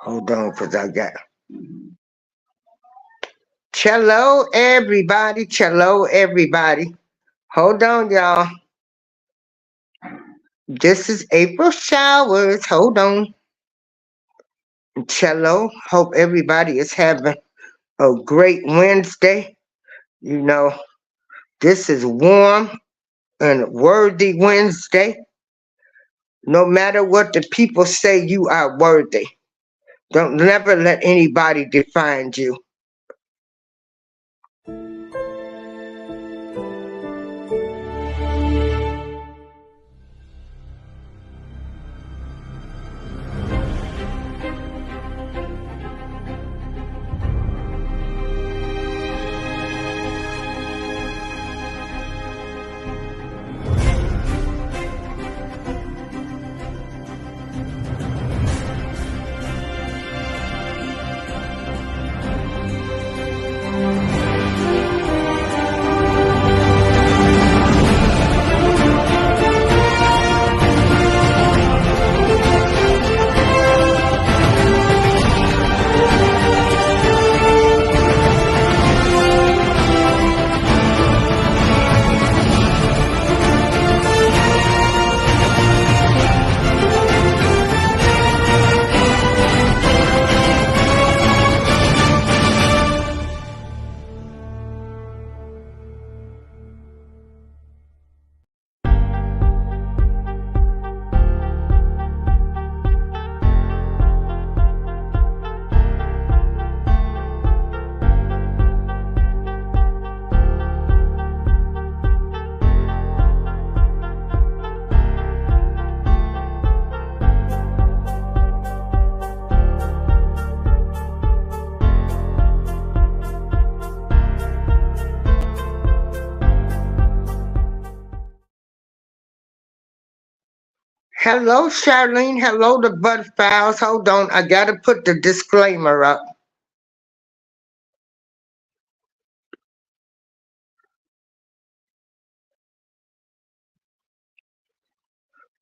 Hold on, because I got. Cello, everybody. Cello, everybody. Hold on, y'all. This is April Showers. Hold on. Cello, hope everybody is having a great Wednesday. You know, this is warm and worthy Wednesday. No matter what the people say, you are worthy. Don't never let anybody define you. Hello, Charlene. Hello, the Butterflies. Hold on. I got to put the disclaimer up.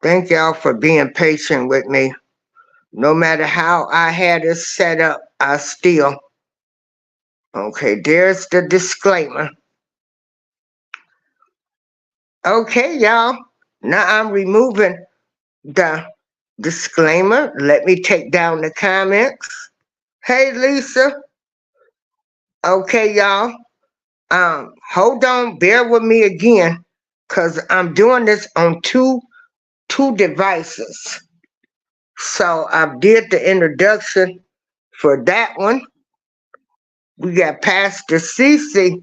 Thank y'all for being patient with me. No matter how I had it set up, I still. Okay, there's the disclaimer. Okay, y'all. Now I'm removing the disclaimer. Let me take down the comments. Hey, Lisa. Okay, y'all. Hold on. Bear with me again, cause I'm doing this on two devices. So I did the introduction for that one. We got Pastor Cece.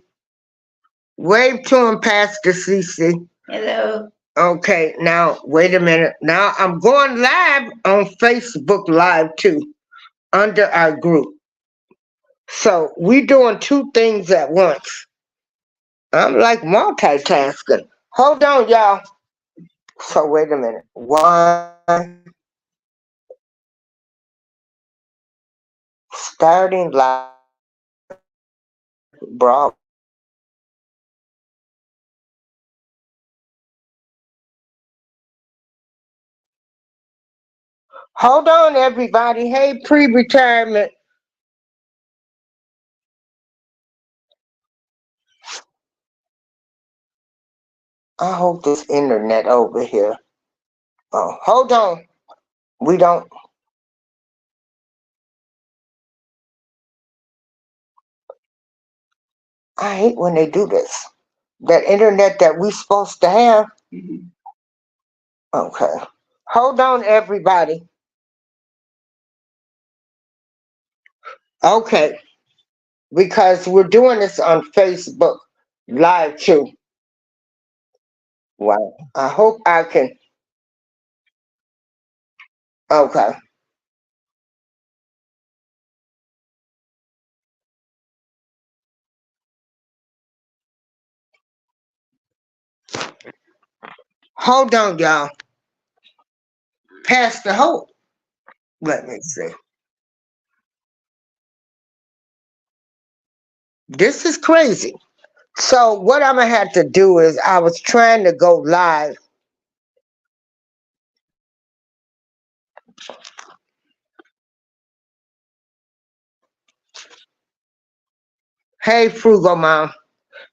Wave to him, Pastor Cece. Hello. Okay, now wait a minute. Now I'm going live on Facebook Live too, under our group. So we doing two things at once. I'm like multitasking. Hold on, y'all. So wait a minute. One, starting live, bro. Hold on, everybody. Hey, pre-retirement. I hope this internet over here. Oh, hold on. We don't. I hate when they do this. That internet that we supposed to have. Okay. Hold on, everybody. Okay. Because we're doing this on Facebook Live too. Wow. I hope I can. Okay. Hold on, y'all. Pastor Hope. Let me see. This is crazy. So what I'm gonna have to do is I was trying to go live. Hey, Frugal Mom.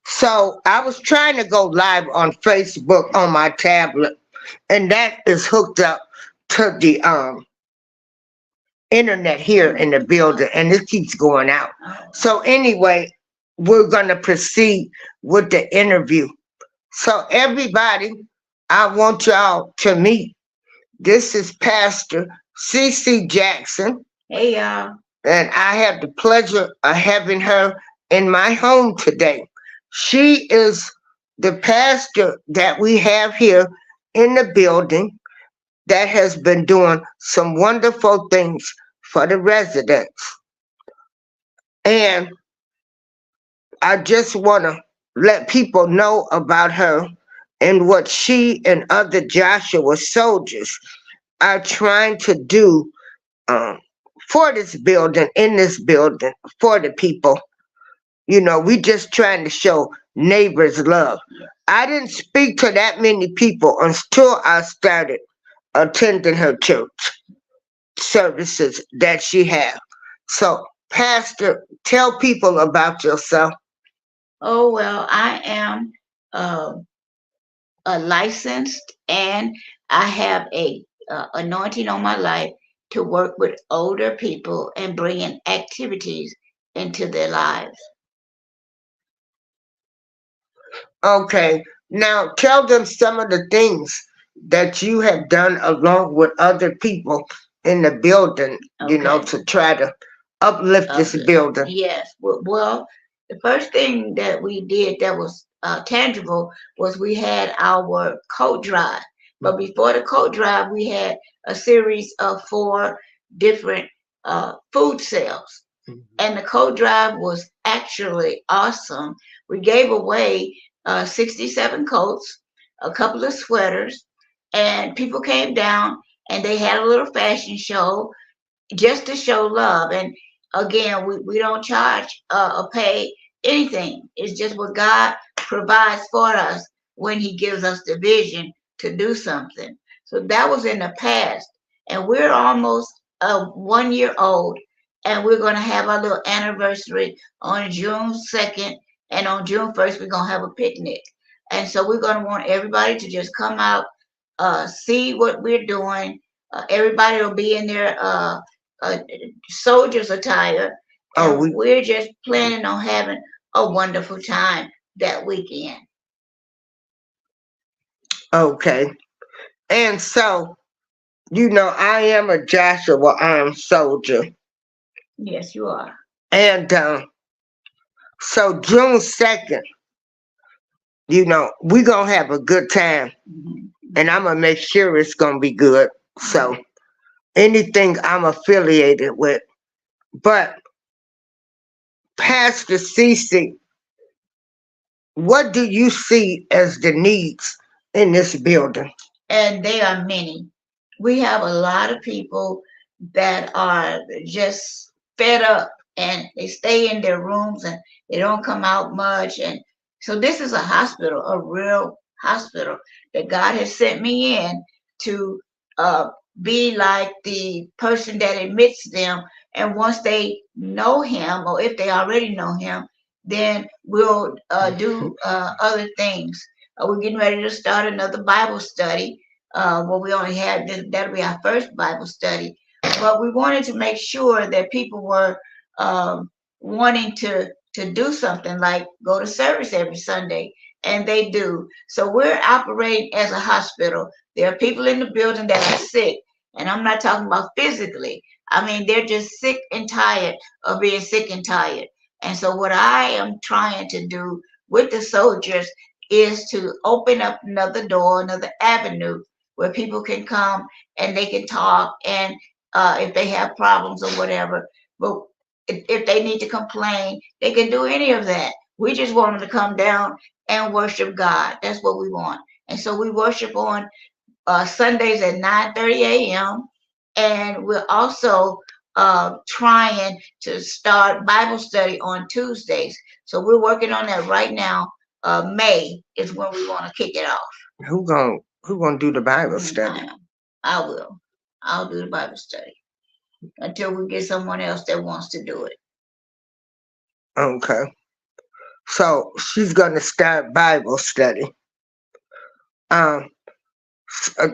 So I was trying to go live on Facebook on my tablet, and that is hooked up to the internet here in the building, and it keeps going out. So anyway, we're gonna proceed with the interview. So everybody, I want y'all to meet. This is Pastor C.C. Jackson. Hey y'all. And I have the pleasure of having her in my home today. She is the pastor that we have here in the building that has been doing some wonderful things for the residents. And I just want to let people know about her and what she and other Joshua soldiers are trying to do um, for this building, in this building, for the people. You know, we just trying to show neighbors love. I didn't speak to that many people until I started attending her church services that she had. So, Pastor, tell people about yourself. Oh well, I am uh, a licensed, and I have a anointing on my life to work with older people and bringing activities into their lives. Okay, now tell them some of the things that you have done along with other people in the building, Okay. to try to uplift this building. Yes. Well, the first thing that we did that was tangible was we had our coat drive. But before the coat drive, we had a series of 4 different food sales. And the coat drive was actually awesome. We gave away 67 coats, a couple of sweaters, and people came down and they had a little fashion show just to show love. And again, we don't charge or pay anything. It's just what God provides for us when He gives us the vision to do something. So that was in the past. And we're almost 1 year old. And we're going to have our little anniversary on June 2nd. And on June 1st, we're going to have a picnic. And so we're going to want everybody to just come out, see what we're doing. Everybody will be in their uh, soldier's attire, Oh, and we're just planning on having a wonderful time that weekend. okay. And so, I am a Joshua armed soldier. Yes, you are. And so June 2nd, we're going to have a good time. And I'm going to make sure it's going to be good. So anything I'm affiliated with. But Pastor Cece, what do you see as the needs in this building? And they are many. We have a lot of people that are just fed up and they stay in their rooms and they don't come out much. And so this is a hospital, a real hospital that God has sent me in to uh, be like the person that admits them. And once they know Him, or if they already know Him, then we'll do other things. We're getting ready to start another Bible study. Well, we only had that'll be our first Bible study, but we wanted to make sure that people were wanting to do something like go to service every Sunday, and they do. So we're operating as a hospital. There are people in the building that are sick, and I'm not talking about physically. I mean, they're just sick and tired of being sick and tired. And so, what I am trying to do with the soldiers is to open up another door, another avenue where people can come and they can talk, and if they have problems or whatever. But if they need to complain, they can do any of that. We just want them to come down and worship God. That's what we want. And so we worship on Sundays at 9:30 a.m. And we're also trying to start Bible study on Tuesdays. So we're working on that right now. May is when we want to kick it off. Who gonna do the Bible study? I will. I'll do the Bible study until we get someone else that wants to do it. Okay. So she's going to start Bible study. Um,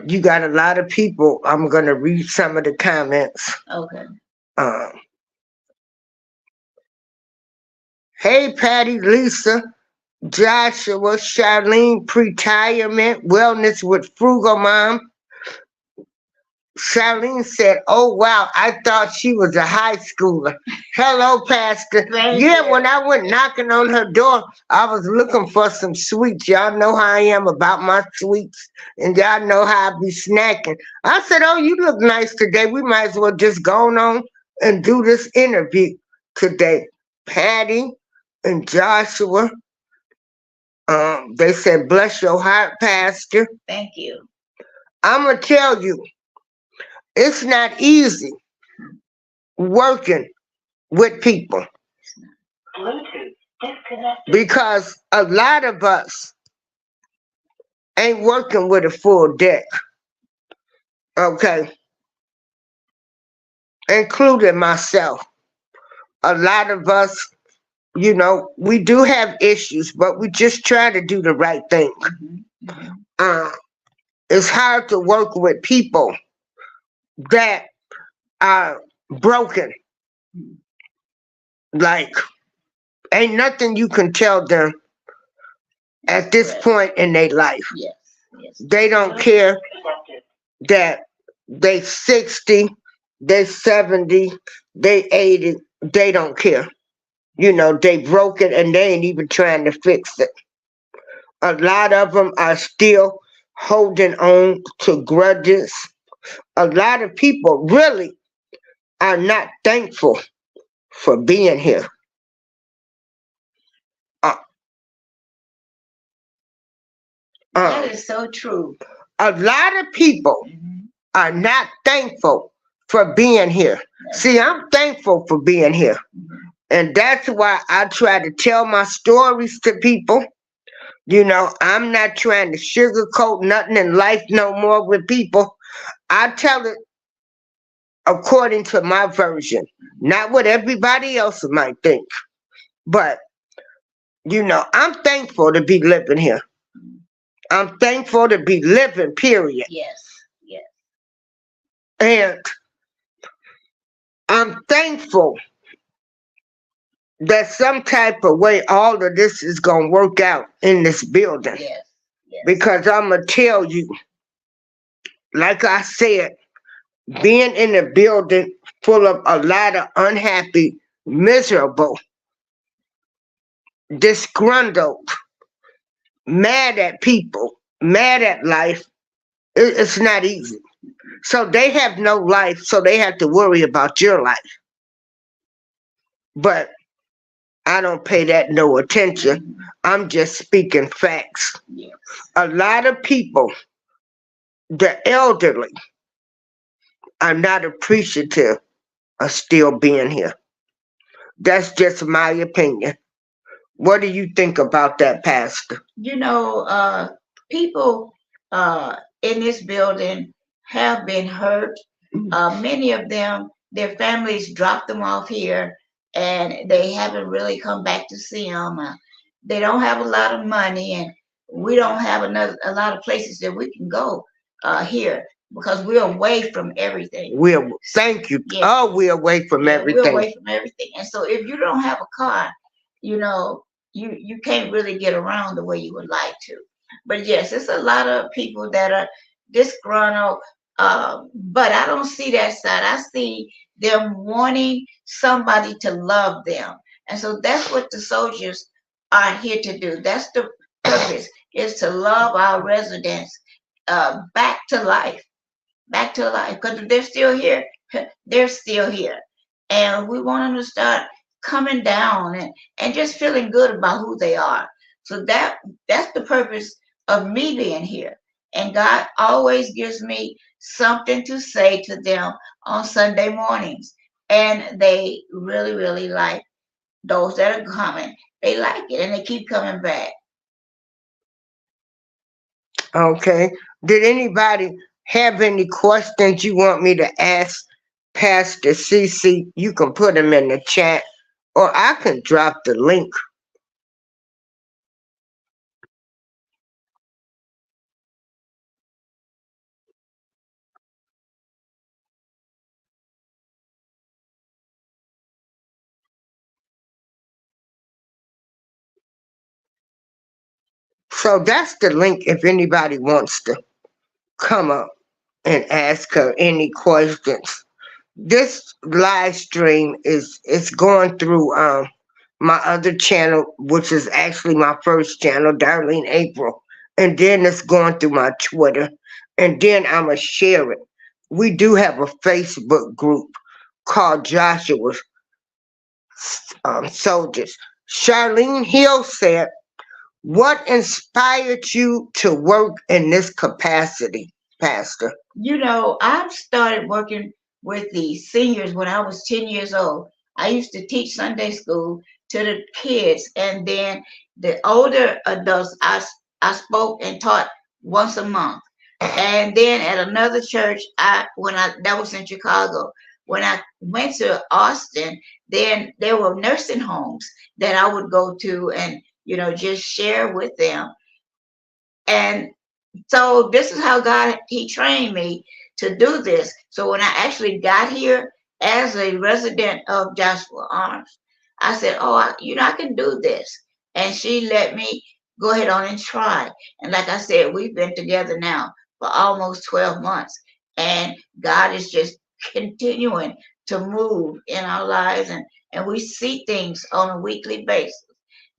you got a lot of people. I'm going to read some of the comments. Okay. Um, hey, Patty, Lisa, Joshua, Charlene, Pretirement, Wellness with Frugal Mom. Charlene said, oh, wow, I thought she was a high schooler. Hello, Pastor. Thank Yeah, you. when I went knocking on her door, I was looking for some sweets. Y'all know how I am about my sweets, and y'all know how I be snacking. I said, oh, you look nice today. We might as well just go on and do this interview today. Patty and Joshua, they said, bless your heart, Pastor. Thank you. I'm going to tell you, it's not easy working with people Bluetooth disconnected. because a lot of us ain't working with a full deck, okay, including myself. A lot of us, we do have issues, but we just try to do the right thing. uh, it's hard to work with people that are broken. Like, ain't nothing you can tell them at this point in their life. Yes. Yes. They don't care that they 60, they 70, they 80, they don't care. They broke it and they ain't even trying to fix it. A lot of them are still holding on to grudges. A lot of people really are not thankful for being here. Uh, That is so true. A lot of people are not thankful for being here. See, I'm thankful for being here. And that's why I try to tell my stories to people. I'm not trying to sugarcoat nothing in life no more with people. I tell it according to my version, not what everybody else might think. But, I'm thankful to be living here. I'm thankful to be living, period. Yes. Yes. And I'm thankful that some type of way all of this is going to work out in this building. Yes. Yes. Because I'm going to tell you, like I said, being in a building full of a lot of unhappy, miserable, disgruntled, mad at people, mad at life, it's not easy. So they have no life, so they have to worry about your life. But I don't pay that no attention. I'm just speaking facts. Yes. A lot of people, the elderly, are not appreciative of still being here. That's just my opinion. What do you think about that, Pastor? People in this building have been hurt. Many of them, their families dropped them off here, and they haven't really come back to see them. They don't have a lot of money, and we don't have a lot of places that we can go here because we're away from everything. Thank you. Yes. Oh, we're away from everything. We're away from everything, and so if you don't have a car, you can't really get around the way you would like to. But yes, it's a lot of people that are disgruntled. But I don't see that side. I see them wanting somebody to love them, and so that's what the soldiers are here to do. That's the purpose: is to love our residents back to life, back to life. Because if they're still here, they're still here, and we want them to start coming down and just feeling good about who they are. So that's the purpose of me being here. And God always gives me something to say to them on Sunday mornings. And they really, really like those that are coming. They like it and they keep coming back. Okay. Did anybody have any questions you want me to ask Pastor CC? You can put them in the chat or I can drop the link So that's the link if anybody wants to come up and ask her any questions. This live stream is going through my other channel, which is actually my first channel, Darlene April, and then it's going through my Twitter, and then I'ma share it. We do have a Facebook group called Joshua's Soldiers. Charlene Hill said, "What inspired you to work in this capacity, Pastor?" I've started working with the seniors when I was 10 years old. I used to teach Sunday school to the kids, and then the older adults, I spoke and taught once a month. And then at another church, that was in Chicago. When I went to Austin, then there were nursing homes that I would go to and just share with them. And so this is how God he trained me to do this. So when I actually got here as a resident of Joshua Arms, I said, "Oh, I can do this." And she let me go ahead on and try. And like I said, we've been together now for almost 12 months, and God is just continuing to move in our lives, and we see things on a weekly basis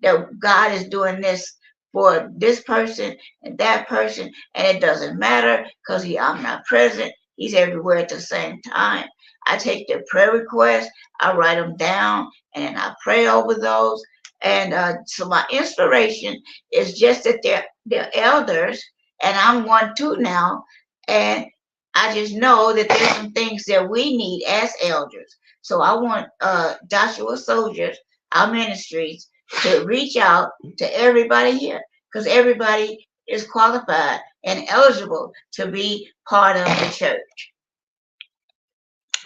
that God is doing this for this person and that person, and it doesn't matter because I'm not present. He's everywhere at the same time. I take their prayer requests, I write them down, and then I pray over those. And so my inspiration is just that they're elders, and I'm one too now. And I just know that there's some things that we need as elders. So I want Joshua Soldiers, our ministries, to reach out to everybody here because everybody is qualified and eligible to be part of the church.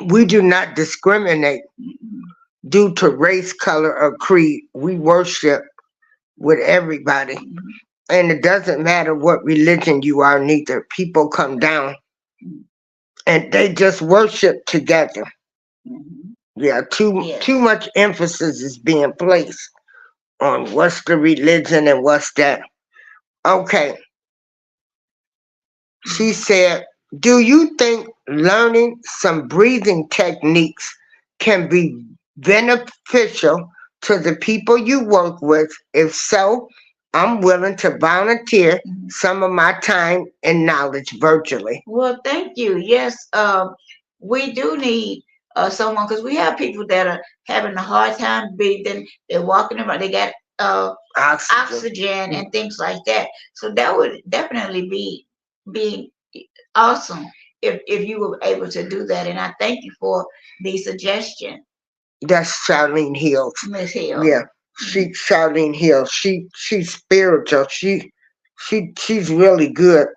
We do not discriminate due to race, color, or creed. We worship with everybody. And it doesn't matter what religion you are, neither. People come down and they just worship together. Yeah, too much emphasis is being placed on what's the religion and what's that. Okay. She said, "Do you think learning some breathing techniques can be beneficial to the people you work with? If so, I'm willing to volunteer some of my time and knowledge virtually." Well, thank you. Yes, we do need someone because we have people that are having a hard time breathing. They're walking around. They got oxygen and things like that. So that would definitely be awesome if you were able to do that. And I thank you for the suggestion. That's Charlene Hill. Miss Hill. Yeah, Charlene Hill. She's spiritual. She's really good.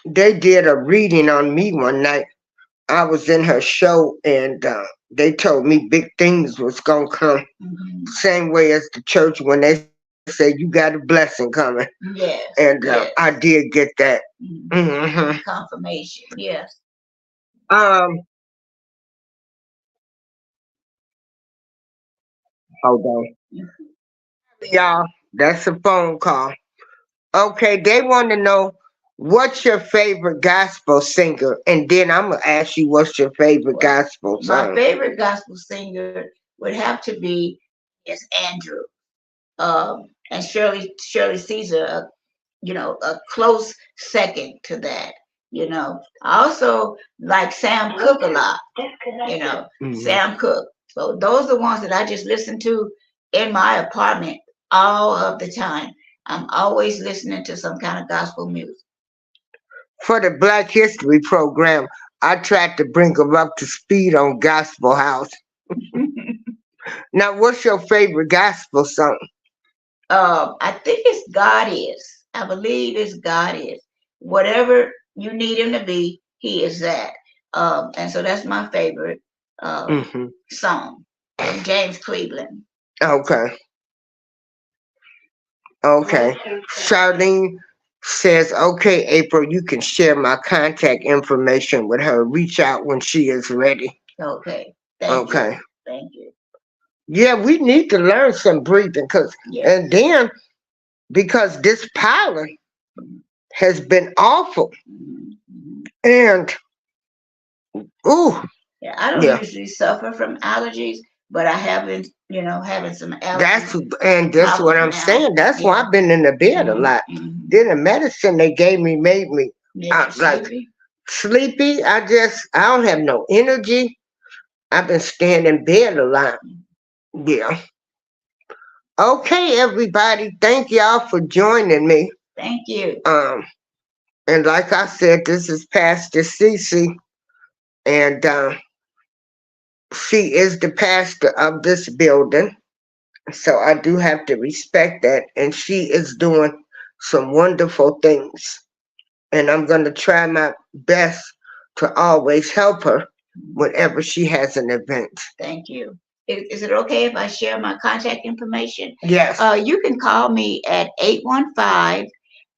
They did a reading on me one night. I was in her show, and they told me big things was gonna come. Same way as the church when they say you got a blessing coming. Yes. And I did get that. Confirmation. Yes. Hold on, y'all. That's a phone call. Okay, they want to know what's your favorite gospel singer, and then I'm gonna ask you what's your favorite gospel song. My favorite gospel singer would have to be Andrew, and Shirley Caesar. A close second to that. I also like Sam Cooke a lot. Sam Cooke. So those are the ones that I just listen to in my apartment all of the time. I'm always listening to some kind of gospel music. For the Black History program, I tried to bring them up to speed on Gospel House. Now, what's your favorite gospel song? I think it's God Is. I believe it's God Is. Whatever you need him to be, he is that. And so that's my favorite song from James Cleveland. Okay. Charlene says, "Okay, April, you can share my contact information with her. Reach out when she is ready." Okay. Thank you. Thank you. Yeah, we need to learn some breathing, and then because this pollen has been awful. Mhm. And ooh, Yeah, I don't yeah, usually suffer from allergies, but I have been, having some that's allergy and that's what problems I'm now. saying. That's why Yeah. I've been in the bed a Hmm. lot. Hmm. Then the medicine they gave me made me Make you like sleepy? sleepy. I don't have no energy. I've been staying in bed a lot. Yeah. Okay, everybody. Thank y'all for joining me. Thank you. Um, and like I said, this is Pastor Cece, and she is the pastor of this building. So I do have to respect that. And she is doing some wonderful things. And I'm going to try my best to always help her whenever she has an event. Thank you. Is it okay if I share my contact information? Yes. You can call me at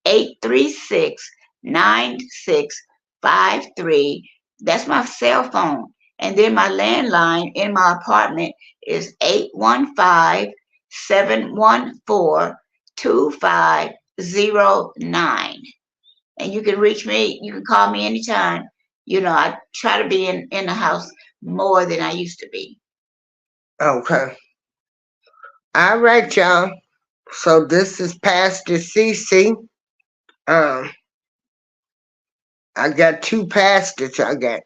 815-836-9653. That's my cell phone. And then my landline in my apartment is 815-714-2509. And you can reach me, you can call me anytime. I try to be in the house more than I used to be. Okay. All right, y'all. So this is Pastor Cece. Um, I got two pastors. I got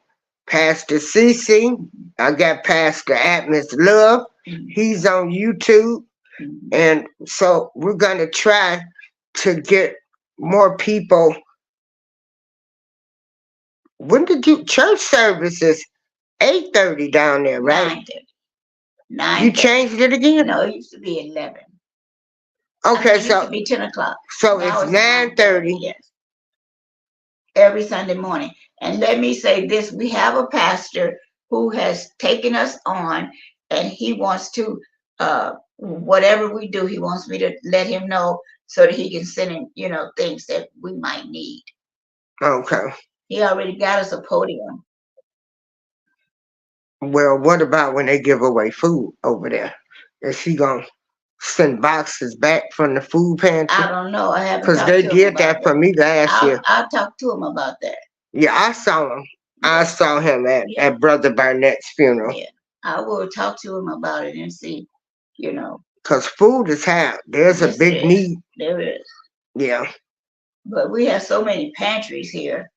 Pastor Cece. I got Pastor Atmos Love. He's on YouTube. And so we're going to try to get more people. When did you church services? 8:30 down there, right? 9:30. 9:30. You changed it again? No, it used to be 11. Okay, It used to be 10 o'clock. so Now it's it's 9:30. Yes. Every Sunday morning. And let me say this, we have a pastor who has taken us on, and he wants to, whatever we do, he wants me to let him know so that he can send in, things that we might need. Okay. He already got us a podium. Well, what about when they give away food over there? Is she gonna send boxes back from the food pantry? I don't know. I haven't Because talked they to him did about that for that. me last year. I'll talk to him about that. Yeah, I saw him. I Yeah. saw him Yeah. at Brother Barnett's funeral. Yeah. I will talk to him about it and see, Because food is high. There's a Yes, big it is. need. There is. Yeah. But we have so many pantries here,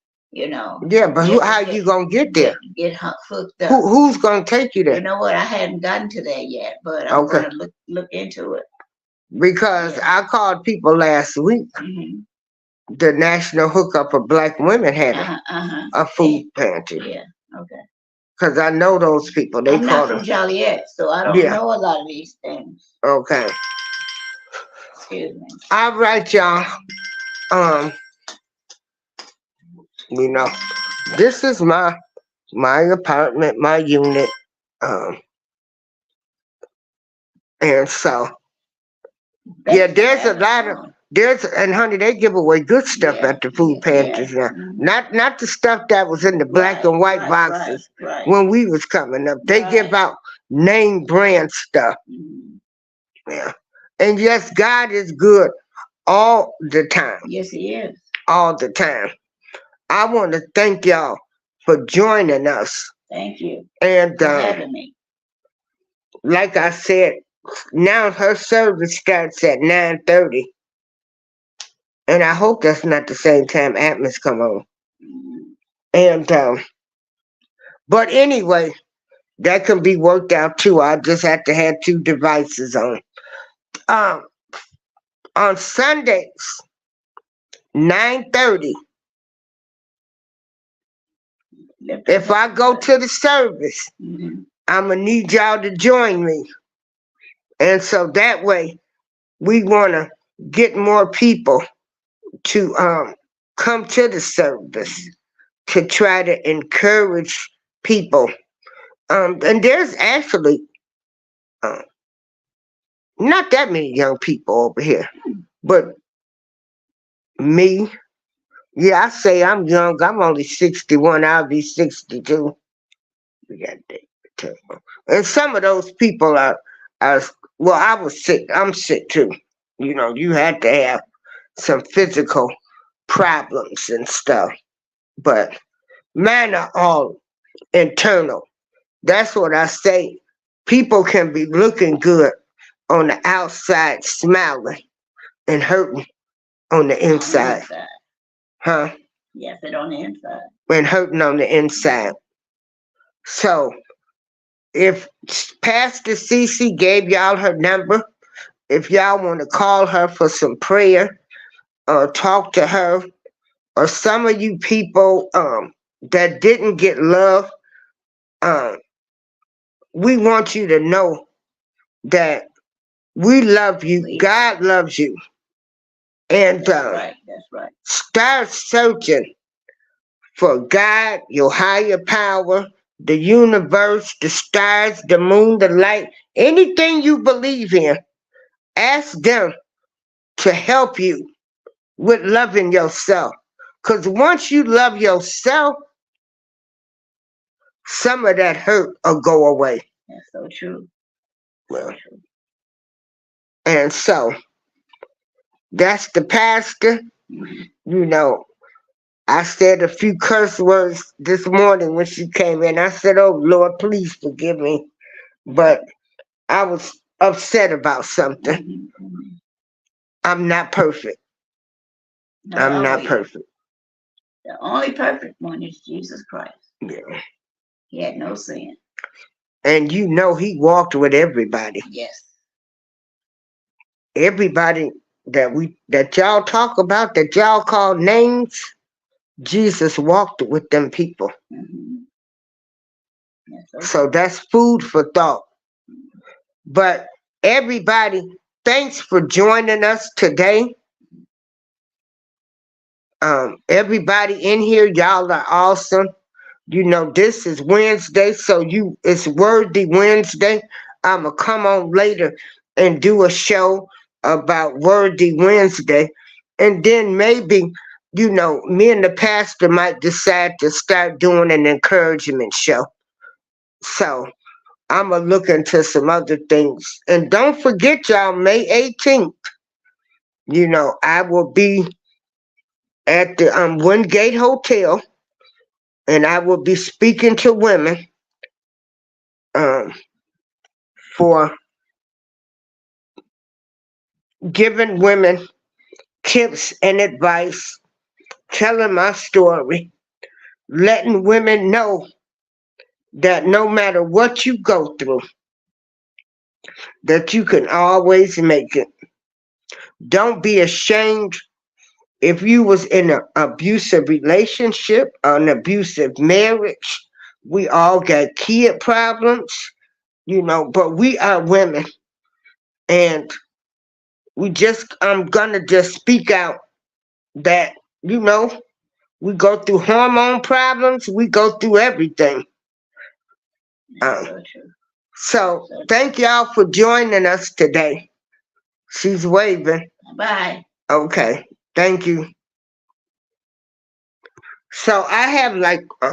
Yeah, but just to how you gonna get there? get hooked up. Who's gonna take you You there? know what? I hadn't gotten to that yet, but I'm Okay. gonna look into it. Because Yeah. I called people last week. Hmm. The National Hookup of Black Women had a food pantry. Yeah. Okay. Because I know those people. They I'm not call from them. Joliet, so I don't Yeah. know a lot of these things. Okay. Excuse me. All right, y'all. Um, you know, this is my apartment, my unit. Um, and so yeah, there's a lot of and honey, they give away good stuff Yeah, at the food yeah, pantries now. Not the stuff that was in the black and white boxes right. when we was coming up. They give out name brand stuff. Mhm. Yeah. And yes, God is good all the time. Yes, he is. All the time. I want to thank y'all for joining us. Thank you And for having me. like I said, now her service starts at 9:30. And I hope that's not the same time Atmos come on. Mhm. And but anyway, that can be worked out too. I just have to have two devices on. Um, on Sundays, 9:30. If I go to the service, Mhm. I'm gonna need y'all to join me. And so that way, we wanna get more people to come to the service to try to encourage people. And there's actually uh, not that many young people over here, but me, yeah, I say I'm young. I'm only 61. I'll be 62. We got that. And some of those people are, well, I was sick. I'm sick too. You had to have some physical problems and stuff. But mine are all internal. That's what I say. People can be looking good on the outside, smiling and hurting on the On the inside. inside. Huh? Yes, it on the inside. And hurting on the inside. So if Pastor Cece gave y'all her number, if y'all want to call her for some prayer or talk to her, or some of you people that didn't get love, um, we want you to know that we love you. God loves you. And That's right. That's right. start searching for God, your higher power, the universe, the stars, the moon, the light, anything you believe in. Ask them to help you with loving yourself. Because once you love yourself, some of that hurt will go away. That's so true. Well, and so that's the pastor. I said a few curse words this morning when she came in. I said, "Oh Lord, please forgive me." But I was upset about something. I'm not perfect. No, I'm not perfect. The only perfect one is Jesus Christ. Yeah. He had no sin. And he walked with everybody. Yes. Everybody that y'all talk about, that y'all call names, Jesus walked with them people. So that's food for thought. But everybody, thanks for joining us today. Everybody in here, y'all are awesome. This is Wednesday, so it's Worthy Wednesday. I'ma come on later and do a show about Worthy Wednesday. And then maybe, me and the pastor might decide to start doing an encouragement show. So I'ma look into some other things. And don't forget, y'all, May 18th, I will be at the Wingate Hotel, and I will be speaking to women for giving women tips and advice, telling my story, letting women know that no matter what you go through, that you can always make it. Don't be ashamed if you was in an abusive relationship, an abusive marriage. We all got kid problems, but we are women. And I'm gonna just speak out that, we go through hormone problems, we go through everything. So thank y'all for joining us today. She's waving. Bye. Okay, thank you. So I have like